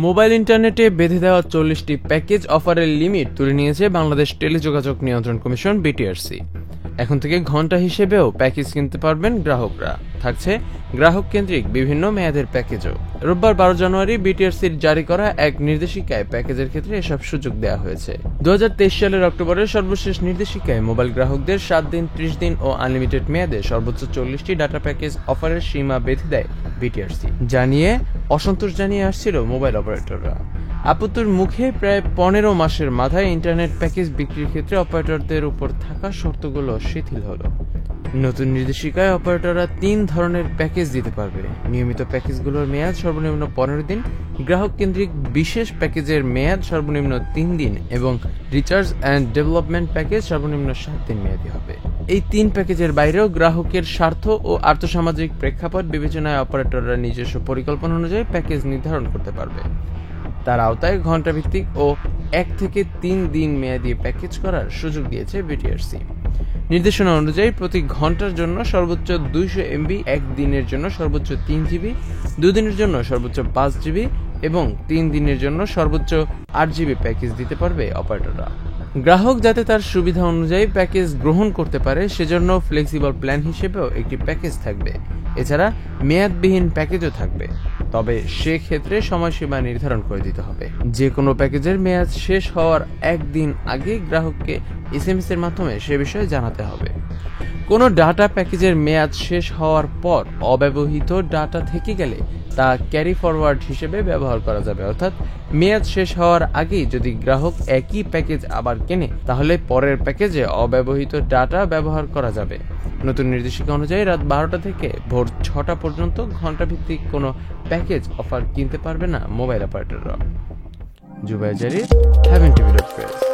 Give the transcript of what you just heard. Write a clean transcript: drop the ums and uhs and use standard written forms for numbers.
Mobile ইন্টারনেটে বেঁধে দেওয়া 40টি প্যাকেজ অফারের লিমিট তুলে নিয়েছে বাংলাদেশ টেলিযোগাযোগ নিয়ন্ত্রণ কমিশন বিটিআরসি। এখন থেকে ঘন্টা হিসেবেও প্যাকেজ কিনতে পারবেন গ্রাহকরা। থাকছে গ্রাহক কেন্দ্রিক বিভিন্ন মেয়াদের প্যাকেজও। রোববার 12 জানুয়ারি বিটিআরসির জারি করা এক নির্দেশিকায় প্যাকেজের ক্ষেত্রে এসব সুযোগ দেওয়া হয়েছে। 2023 সালের অক্টোবরের সর্বশেষ নির্দেশিকায় মোবাইল গ্রাহকদের 7 দিন, 30 দিন ও আনলিমিটেড মেয়াদে সর্বোচ্চ 40টি ডাটা প্যাকেজ অফারের সীমা বেঁধে দেয় বিটিআরসি। জানিয়ে অসন্তোষ জানিয়ে আসছিল মোবাইল অপারেটররা। আপত্তির মুখে প্রায় 15 মাসের মাথায় ইন্টারনেট প্যাকেজ বিক্রির ক্ষেত্রে অপারেটরদের উপর থাকা শর্তগুলো শিথিল হলো। নতুন নির্দেশিকায় অপারেটররা 3 ধরনের প্যাকেজ দিতে পারবে। নিয়মিত প্যাকেজগুলোর মেয়াদ সর্বনিম্ন 15 দিন, গ্রাহক কেন্দ্রিক বিশেষ প্যাকেজের মেয়াদ সর্বনিম্ন 3 দিন এবং রিচার্জ অ্যান্ড ডেভেলপমেন্ট প্যাকেজ সর্বনিম্ন 7 দিন মেয়াদী হবে। এই 3 প্যাকেজের বাইরেও গ্রাহকের স্বার্থ ও আর্থসামাজিক প্রেক্ষাপট বিবেচনায় অপারেটররা নিজস্ব পরিকল্পনা অনুযায়ী প্যাকেজ নির্ধারণ করতে পারবে। তার আওতায় ঘণ্টাভিত্তিক ও 1 থেকে 3 দিন মেয়াদী প্যাকেজ করার সুযোগ দিয়েছে বিটিআরসি। নির্দেশনা অনুযায়ী প্রতি ঘন্টার জন্য সর্বোচ্চ 200 MB, 1 দিনের জন্য সর্বোচ্চ 3 GB, 2 দিনের জন্য সর্বোচ্চ 5 GB এবং 3 দিনের জন্য সর্বোচ্চ 8 GB প্যাকেজ দিতে পারবে অপারেটররা। গ্রাহক যাতে তার সুবিধা অনুযায়ী প্যাকেজ গ্রহণ করতে পারে সেজন্য ফ্লেক্সিবল প্ল্যান হিসেবেও একটি প্যাকেজ থাকবে। এছাড়া মেয়াদবিহীন প্যাকেজও থাকবে, তবে সেক্ষেত্রে সময়সীমা নির্ধারণ করে দিতে হবে। যে কোনো প্যাকেজের মেয়াদ শেষ হওয়ার 1 দিন আগে গ্রাহককে SMS এর মাধ্যমে সে বিষয়ে জানাতে হবে। কোনো ডাটা প্যাকেজের মেয়াদ শেষ হওয়ার পর অব্যবহৃত ডাটা থেকে গেলে তা ক্যারি ফরওয়ার্ড হিসেবে ব্যবহার করা যাবে। অর্থাৎ মেয়াদ শেষ হওয়ার আগেই যদি গ্রাহক একই প্যাকেজ আবার কেনে তাহলে পরের প্যাকেজে অব্যবহৃত ডাটা ব্যবহার করা যাবে। নতুন নির্দেশিকা অনুযায়ী রাত 12টা থেকে ভোর 6টা পর্যন্ত ঘণ্টাভিত্তিক কোনো প্যাকেজ অফার কিনতে পারবে না মোবাইল অপারেটররা। জুবাইর জারির, হ্যাভেন টিভি প্রেস।